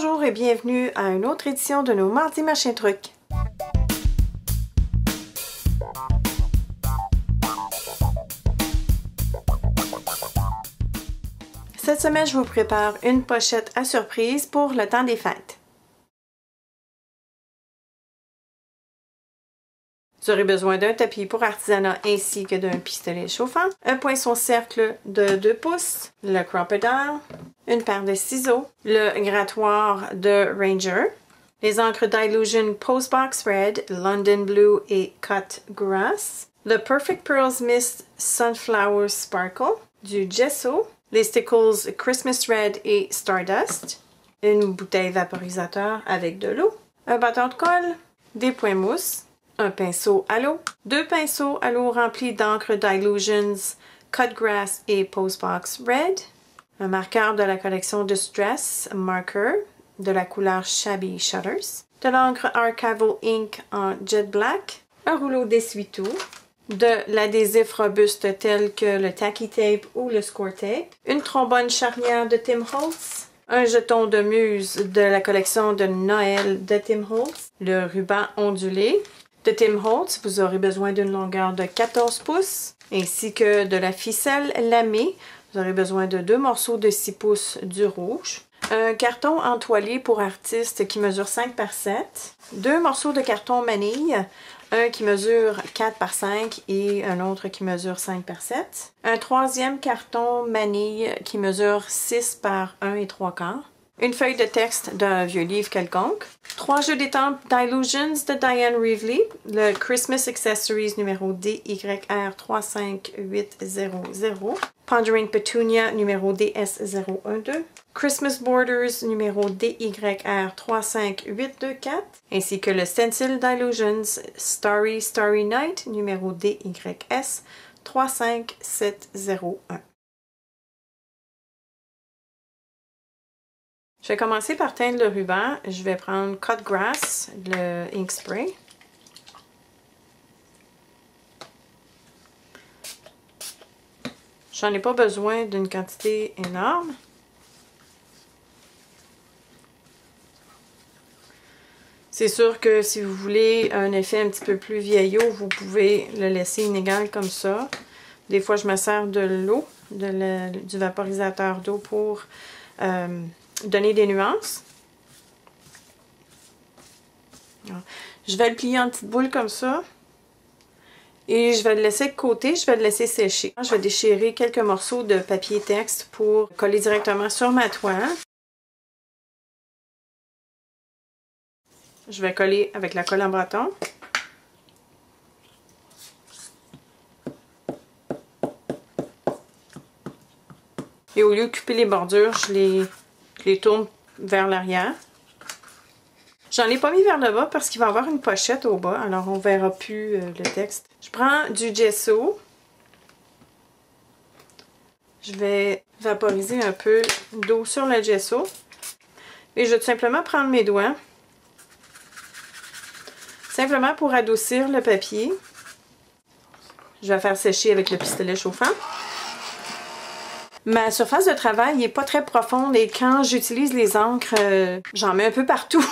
Bonjour et bienvenue à une autre édition de nos Mardis Machin Trucs. Cette semaine, je vous prépare une pochette à surprise pour le temps des fêtes. Vous aurez besoin d'un tapis pour artisanat ainsi que d'un pistolet chauffant, un poinçon cercle de 2 pouces, le crocodile, une paire de ciseaux, le grattoir de Ranger, les encres Dylusion Postbox Red, London Blue et Cut Grass, le Perfect Pearls Mist Sunflower Sparkle, du gesso, les stickles Christmas Red et Stardust, une bouteille vaporisateur avec de l'eau, un bâton de colle, des points mousse, un pinceau à l'eau, 2 pinceaux à l'eau remplis d'encre Dylusions Cut Grass et Postbox Red, un marqueur de la collection Distress Marker de la couleur Shabby Shutters, de l'encre Archival Ink en Jet Black, un rouleau d'essuie-tout, de l'adhésif robuste tel que le Tacky Tape ou le Score Tape, une trombone charnière de Tim Holtz, un jeton de muse de la collection de Noël de Tim Holtz, le ruban ondulé de Tim Holtz, vous aurez besoin d'une longueur de 14 pouces, ainsi que de la ficelle lamée, vous aurez besoin de 2 morceaux de 6 pouces du rouge, un carton entoilé pour artiste qui mesure 5 par 7, 2 morceaux de carton manille, un qui mesure 4 par 5 et un autre qui mesure 5 par 7, un troisième carton manille qui mesure 6 par 1 et 3/4, une feuille de texte d'un vieux livre quelconque, 3 jeux d'étampes Dylusions de Diane Reevely, le Christmas Accessories numéro DYR35800, Pondering Petunia numéro DS012, Christmas Borders numéro DYR35824, ainsi que le Stencil Dylusions Starry Starry Night numéro DYS35701. Je vais commencer par teindre le ruban. Je vais prendre Cut Grass, le ink spray. J'en ai pas besoin d'une quantité énorme. C'est sûr que si vous voulez un effet un petit peu plus vieillot, vous pouvez le laisser inégal comme ça. Des fois, je me sers de l'eau, du vaporisateur d'eau pour donner des nuances. Je vais le plier en petites boules comme ça. Et je vais le laisser de côté, je vais le laisser sécher. Je vais déchirer quelques morceaux de papier texte pour coller directement sur ma toile. Je vais coller avec la colle en bâton. Et au lieu de couper les bordures, je les tourne vers l'arrière. J'en ai pas mis vers le bas parce qu'il va y avoir une pochette au bas, alors on ne verra plus le texte. Je prends du gesso. Je vais vaporiser un peu d'eau sur le gesso. Et je vais tout simplement prendre mes doigts. Simplement pour adoucir le papier. Je vais faire sécher avec le pistolet chauffant. Ma surface de travail n'est pas très profonde et quand j'utilise les encres, j'en mets un peu partout.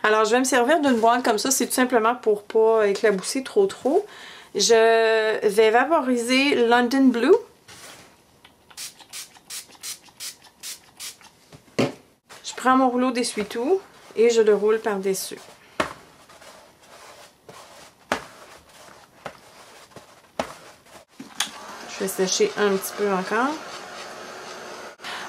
Alors je vais me servir d'une boîte comme ça, c'est tout simplement pour pas éclabousser trop. Je vais vaporiser London Blue. Je prends mon rouleau d'essuie-tout et je le roule par-dessus. Je vais sécher un petit peu encore.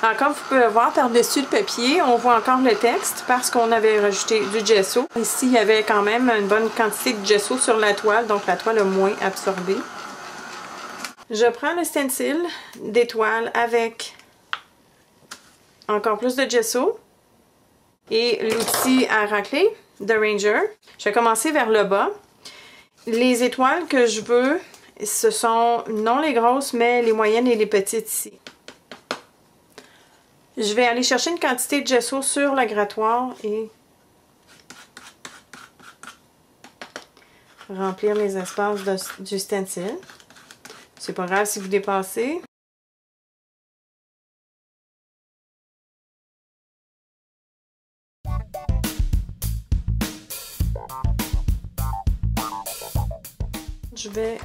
Alors, comme vous pouvez voir par-dessus le papier, on voit encore le texte parce qu'on avait rajouté du gesso. Ici, il y avait quand même une bonne quantité de gesso sur la toile, donc la toile a moins absorbé. Je prends le stencil d'étoile avec encore plus de gesso et l'outil à racler de Ranger. Je vais commencer vers le bas. Les étoiles que je veux, ce sont non les grosses, mais les moyennes et les petites ici. Je vais aller chercher une quantité de gesso sur le grattoir et remplir les espaces du stencil. C'est pas grave si vous dépassez. Je vais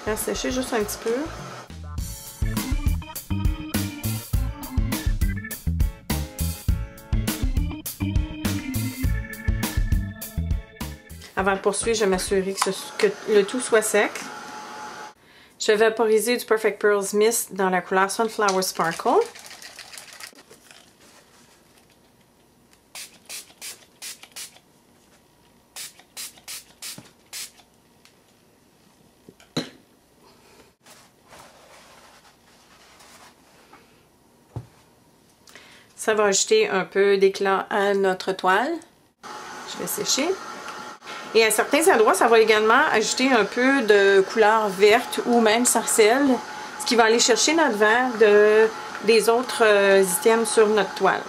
faire sécher juste un petit peu. Avant de poursuivre, je vais m'assurer que le tout soit sec. Je vais vaporiser du Perfect Pearls Mist dans la couleur Sunflower Sparkle. Ça va ajouter un peu d'éclat à notre toile. Je vais sécher. Et à certains endroits, ça va également ajouter un peu de couleur verte ou même sarcelle, ce qui va aller chercher notre vert des autres items sur notre toile.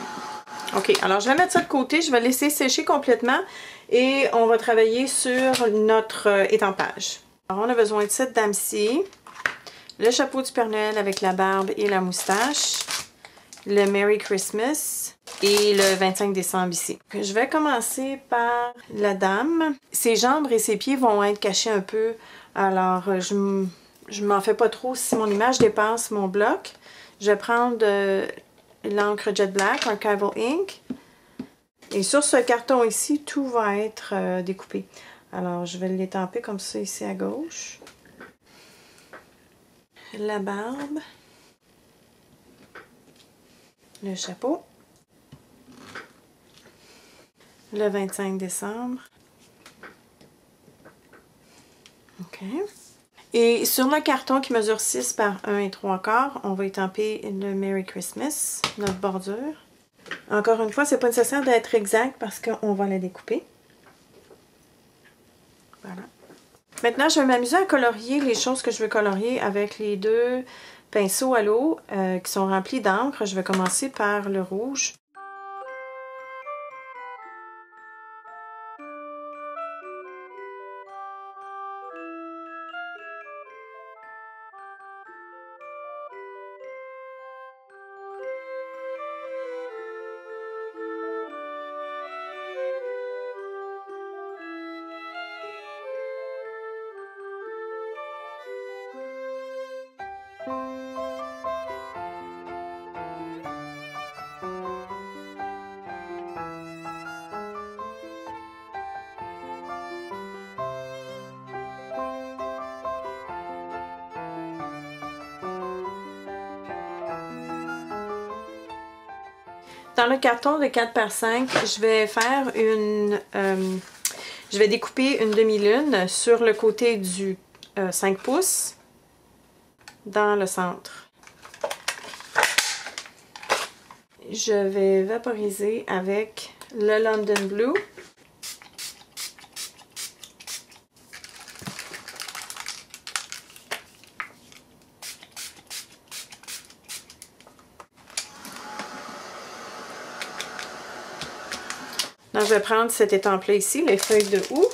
Ok, alors je vais mettre ça de côté, je vais laisser sécher complètement et on va travailler sur notre étampage. Alors on a besoin de cette dame-ci, le chapeau du Père Noël avec la barbe et la moustache, le Merry Christmas et le 25 décembre ici. Je vais commencer par la dame. Ses jambes et ses pieds vont être cachés un peu, alors je m'en fais pas trop si mon image dépasse mon bloc. Je vais prendre l'encre Jet Black, Archival Ink. Et sur ce carton ici, tout va être découpé. Alors je vais l'étamper comme ça ici à gauche. La barbe. Le chapeau. Le 25 décembre. OK. Et sur le carton qui mesure 6 par 1 et 3/4, on va étamper le Merry Christmas, notre bordure. Encore une fois, c'est pas nécessaire d'être exact parce qu'on va la découper. Voilà. Maintenant, je vais m'amuser à colorier les choses que je veux colorier avec les deux pinceaux à l'eau qui sont remplis d'encre. Je vais commencer par le rouge. Dans le carton de 4 par 5, je vais faire je vais découper une demi-lune sur le côté du 5 pouces dans le centre. Je vais vaporiser avec le London Blue. Donc, je vais prendre cet étampe-là ici, les feuilles de houx,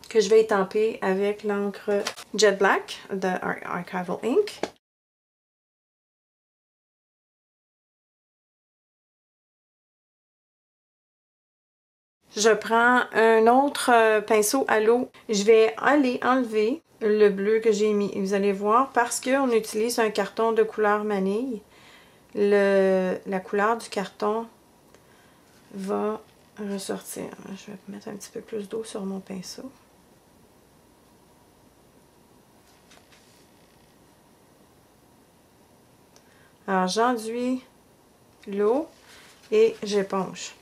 que je vais étamper avec l'encre Jet Black de Archival Ink. Je prends un autre pinceau à l'eau. Je vais aller enlever le bleu que j'ai mis. Vous allez voir, parce qu'on utilise un carton de couleur manille, la couleur du carton va ressortir. Je vais mettre un petit peu plus d'eau sur mon pinceau. Alors j'enduis l'eau et j'éponge.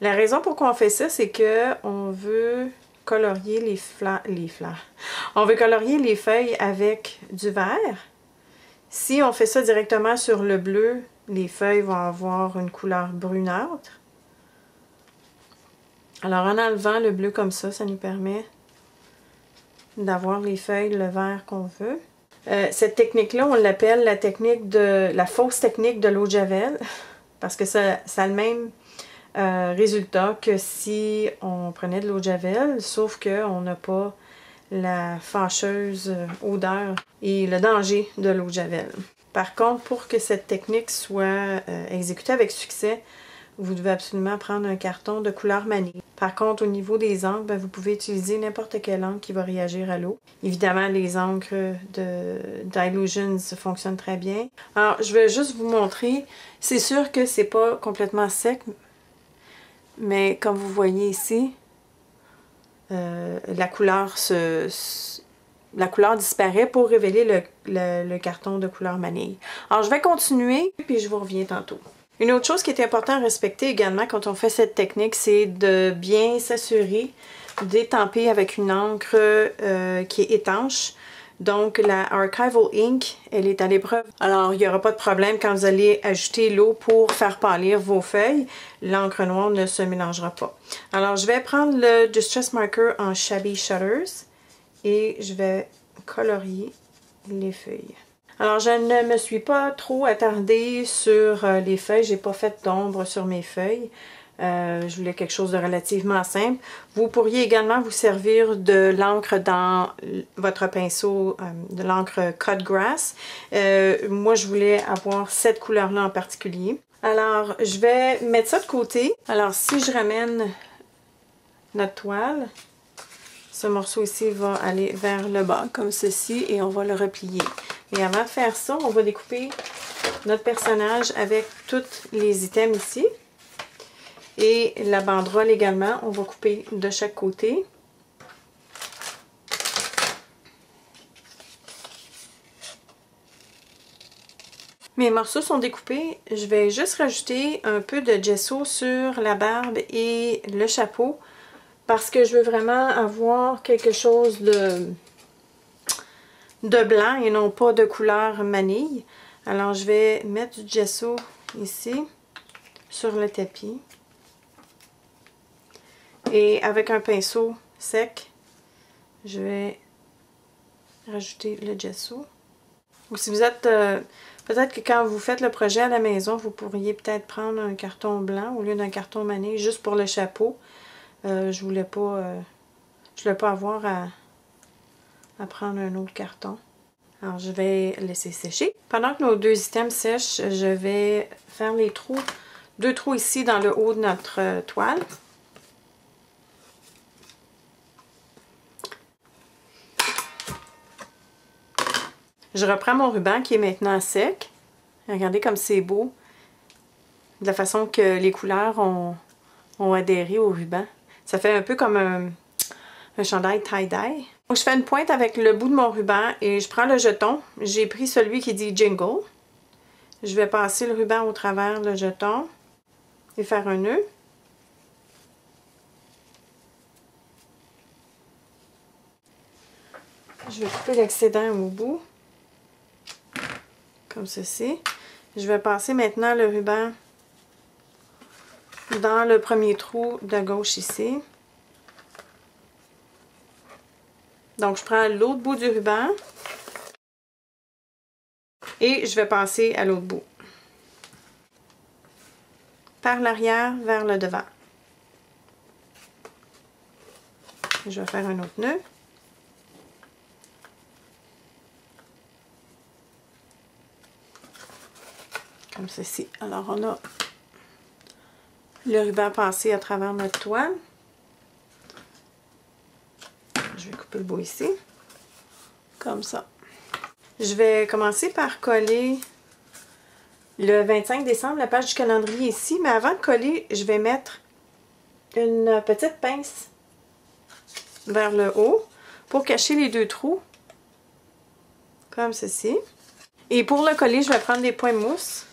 La raison pourquoi on fait ça, c'est que on veut colorier les fleurs. On veut colorier les feuilles avec du vert. Si on fait ça directement sur le bleu, les feuilles vont avoir une couleur brunâtre. Alors en enlevant le bleu comme ça nous permet d'avoir les feuilles, le vert qu'on veut. Cette technique-là, on l'appelle la fausse technique de l'eau de Javel, parce que ça a le même résultat que si on prenait de l'eau de Javel, sauf qu'on n'a pas la fâcheuse odeur et le danger de l'eau de Javel. Par contre, pour que cette technique soit exécutée avec succès, vous devez absolument prendre un carton de couleur manille. Par contre, au niveau des encres, ben, vous pouvez utiliser n'importe quelle encre qui va réagir à l'eau. Évidemment, les encres de Dylusions fonctionnent très bien. Alors, je vais juste vous montrer. C'est sûr que c'est pas complètement sec, mais comme vous voyez ici, la couleur disparaît pour révéler le carton de couleur manille. Alors, je vais continuer, puis je vous reviens tantôt. Une autre chose qui est importante à respecter également quand on fait cette technique, c'est de bien s'assurer d'étamper avec une encre qui est étanche. Donc, la Archival Ink, elle est à l'épreuve. Alors, il n'y aura pas de problème quand vous allez ajouter l'eau pour faire pâlir vos feuilles. L'encre noire ne se mélangera pas. Alors, je vais prendre le Distress Marker en Shabby Shutters et je vais colorier les feuilles. Alors, je ne me suis pas trop attardée sur les feuilles. J'ai pas fait d'ombre sur mes feuilles. Je voulais quelque chose de relativement simple. Vous pourriez également vous servir de l'encre dans votre pinceau, de l'encre Cut Grass. Moi, je voulais avoir cette couleur-là en particulier. Alors, je vais mettre ça de côté. Alors, si je ramène notre toile, ce morceau ici va aller vers le bas, comme ceci, et on va le replier. Et avant de faire ça, on va découper notre personnage avec tous les items ici. Et la banderole également, on va couper de chaque côté. Mes morceaux sont découpés. Je vais juste rajouter un peu de gesso sur la barbe et le chapeau parce que je veux vraiment avoir quelque chose de blanc et non pas de couleur manille. Alors, je vais mettre du gesso ici sur le tapis. Et avec un pinceau sec, je vais rajouter le gesso. Ou si vous êtes... peut-être que quand vous faites le projet à la maison, vous pourriez peut-être prendre un carton blanc au lieu d'un carton manille juste pour le chapeau. Je voulais pas avoir à prendre un autre carton. Alors, je vais laisser sécher. Pendant que nos deux items sèchent, je vais faire les trous, 2 trous ici dans le haut de notre toile. Je reprends mon ruban qui est maintenant sec. Regardez comme c'est beau. De la façon que les couleurs ont adhéré au ruban. Ça fait un peu comme un chandail tie-dye. Donc je fais une pointe avec le bout de mon ruban et je prends le jeton. J'ai pris celui qui dit Jingle. Je vais passer le ruban au travers le jeton et faire un nœud. Je vais couper l'excédent au bout. Comme ceci. Je vais passer maintenant le ruban dans le premier trou de gauche ici. Donc, je prends l'autre bout du ruban et je vais passer à l'autre bout. Par l'arrière vers le devant. Je vais faire un autre nœud. Comme ceci. Alors, on a le ruban passé à travers notre toile. Je vais couper le bout ici. Comme ça. Je vais commencer par coller le 25 décembre, la page du calendrier ici. Mais avant de coller, je vais mettre une petite pince vers le haut pour cacher les 2 trous. Comme ceci. Et pour le coller, je vais prendre des points de mousse.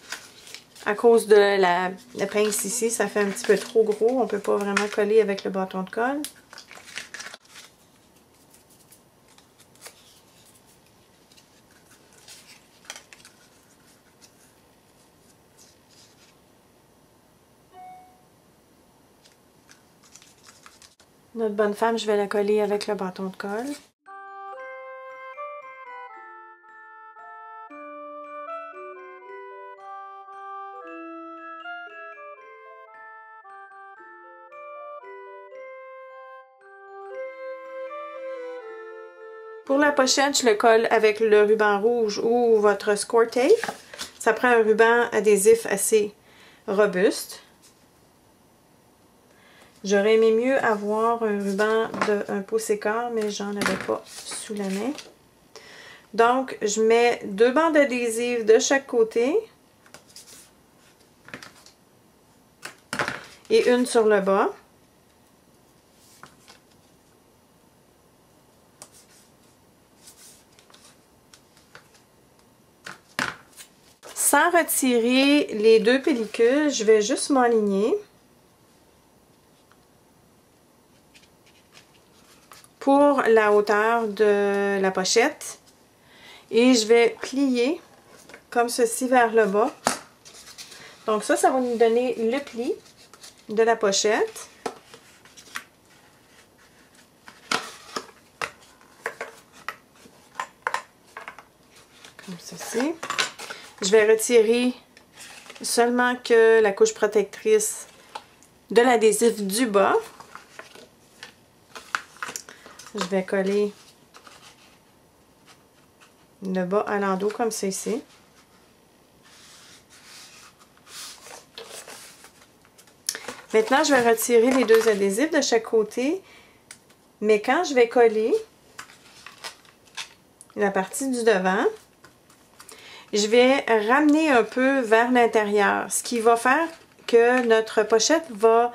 À cause de la pince ici, ça fait un petit peu trop gros. On ne peut pas vraiment coller avec le bâton de colle. Notre bonne femme, je vais la coller avec le bâton de colle. Pour la pochette, je le colle avec le ruban rouge ou votre score tape. Ça prend un ruban adhésif assez robuste. J'aurais aimé mieux avoir un ruban de 1 pouce et quart, mais j'en avais pas sous la main. Donc, je mets 2 bandes adhésives de chaque côté. Et une sur le bas. Sans retirer les 2 pellicules, je vais juste m'aligner pour la hauteur de la pochette. Et je vais plier comme ceci vers le bas. Donc ça va nous donner le pli de la pochette. Comme ceci. Je vais retirer seulement que la couche protectrice de l'adhésif du bas. Je vais coller le bas à l'endos comme ceci. Maintenant, je vais retirer les 2 adhésifs de chaque côté, mais quand je vais coller la partie du devant, je vais ramener un peu vers l'intérieur, ce qui va faire que notre pochette va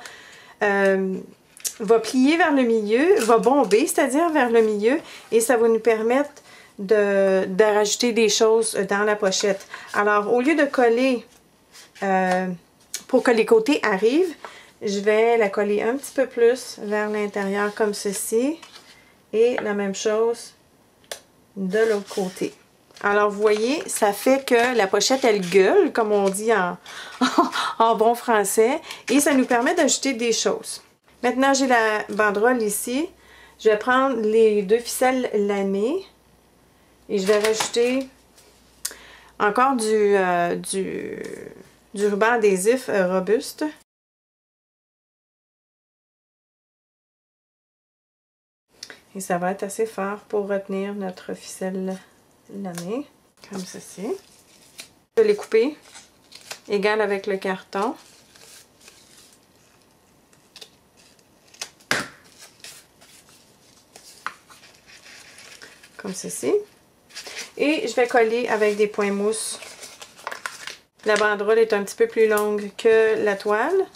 plier vers le milieu, va bomber, c'est-à-dire vers le milieu, et ça va nous permettre de rajouter des choses dans la pochette. Alors, au lieu de coller pour que les côtés arrivent, je vais la coller un petit peu plus vers l'intérieur comme ceci, et la même chose de l'autre côté. Alors, vous voyez, ça fait que la pochette, elle gueule, comme on dit en bon français, et ça nous permet d'ajouter des choses. Maintenant, j'ai la banderole ici. Je vais prendre les 2 ficelles lamées et je vais rajouter encore du ruban adhésif robuste. Et ça va être assez fort pour retenir notre ficelle lamée, comme ceci. Je vais les couper égal avec le carton. Comme ceci. Et je vais coller avec des points mousse. La banderole est un petit peu plus longue que la toile.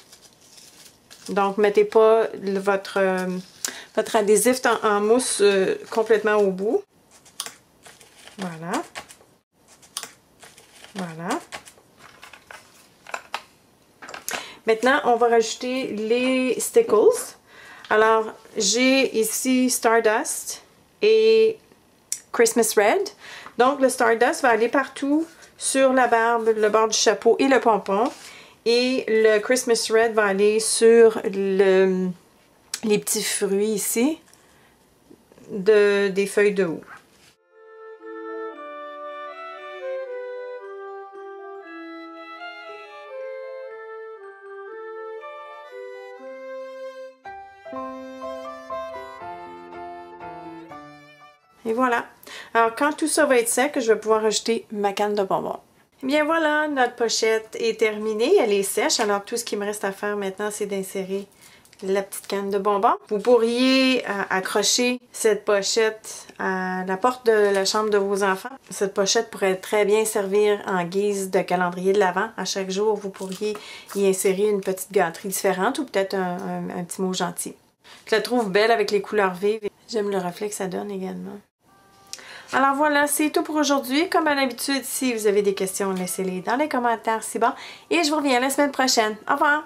Donc, mettez pas votre adhésif en mousse complètement au bout. Voilà. Voilà. Maintenant, on va rajouter les stickles. Alors, j'ai ici Stardust et Christmas Red. Donc, le Stardust va aller partout sur la barbe, le bord du chapeau et le pompon. Et le Christmas Red va aller sur les petits fruits ici des feuilles de houx. Et voilà. Alors, quand tout ça va être sec, je vais pouvoir ajouter ma canne de bonbons. Et bien voilà, notre pochette est terminée. Elle est sèche. Alors, tout ce qui me reste à faire maintenant, c'est d'insérer la petite canne de bonbons. Vous pourriez accrocher cette pochette à la porte de la chambre de vos enfants. Cette pochette pourrait très bien servir en guise de calendrier de l'Avent. À chaque jour, vous pourriez y insérer une petite gâterie différente ou peut-être un petit mot gentil. Je la trouve belle avec les couleurs vives. J'aime le reflet que ça donne également. Alors voilà, c'est tout pour aujourd'hui. Comme à l'habitude, si vous avez des questions, laissez-les dans les commentaires ci-bas. Et je vous reviens la semaine prochaine. Au revoir!